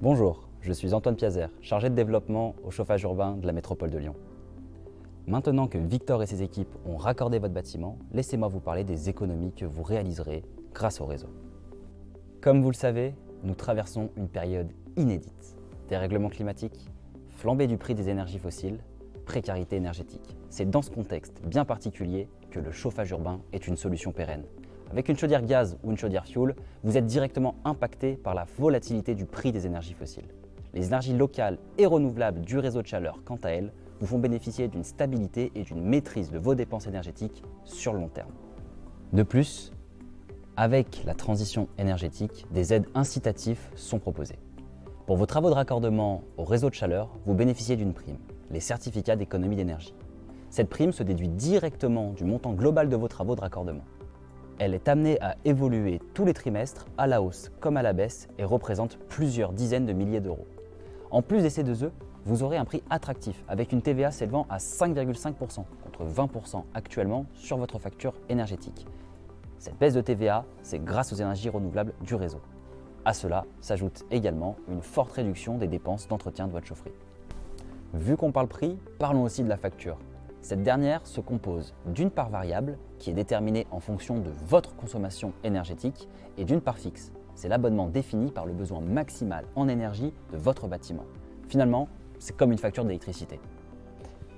Bonjour, je suis Antoine Piazer, chargé de développement au chauffage urbain de la métropole de Lyon. Maintenant que Victor et ses équipes ont raccordé votre bâtiment, laissez-moi vous parler des économies que vous réaliserez grâce au réseau. Comme vous le savez, nous traversons une période inédite. Dérèglement climatique, flambée du prix des énergies fossiles, précarité énergétique. C'est dans ce contexte bien particulier que le chauffage urbain est une solution pérenne. Avec une chaudière gaz ou une chaudière fioul, vous êtes directement impacté par la volatilité du prix des énergies fossiles. Les énergies locales et renouvelables du réseau de chaleur, quant à elles, vous font bénéficier d'une stabilité et d'une maîtrise de vos dépenses énergétiques sur le long terme. De plus, avec la transition énergétique, des aides incitatives sont proposées. Pour vos travaux de raccordement au réseau de chaleur, vous bénéficiez d'une prime, les certificats d'économie d'énergie. Cette prime se déduit directement du montant global de vos travaux de raccordement. Elle est amenée à évoluer tous les trimestres, à la hausse comme à la baisse, et représente plusieurs dizaines de milliers d'euros. En plus des C2E, vous aurez un prix attractif, avec une TVA s'élevant à 5,5% contre 20% actuellement sur votre facture énergétique. Cette baisse de TVA, c'est grâce aux énergies renouvelables du réseau. À cela s'ajoute également une forte réduction des dépenses d'entretien de votre chaufferie. Vu qu'on parle prix, parlons aussi de la facture. Cette dernière se compose d'une part variable qui est déterminée en fonction de votre consommation énergétique et d'une part fixe. C'est l'abonnement défini par le besoin maximal en énergie de votre bâtiment. Finalement, c'est comme une facture d'électricité.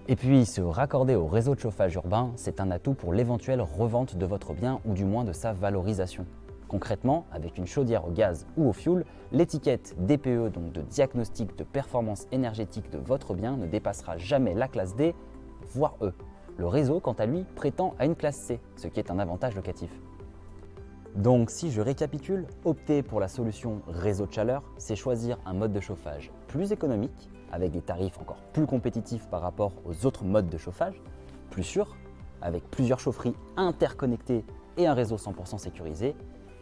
Et puis, se raccorder au réseau de chauffage urbain, c'est un atout pour l'éventuelle revente de votre bien ou du moins de sa valorisation. Concrètement, avec une chaudière au gaz ou au fioul, l'étiquette DPE, donc de diagnostic de performance énergétique de votre bien, ne dépassera jamais la classe D, voire E. Le réseau, quant à lui, prétend à une classe C, ce qui est un avantage locatif. Donc si je récapitule, opter pour la solution réseau de chaleur, c'est choisir un mode de chauffage plus économique, avec des tarifs encore plus compétitifs par rapport aux autres modes de chauffage, plus sûr, avec plusieurs chaufferies interconnectées et un réseau 100% sécurisé,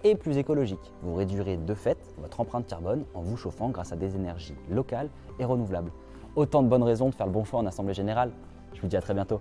et plus écologique. Vous réduirez de fait votre empreinte carbone en vous chauffant grâce à des énergies locales et renouvelables. Autant de bonnes raisons de faire le bon choix en assemblée générale. Je vous dis à très bientôt.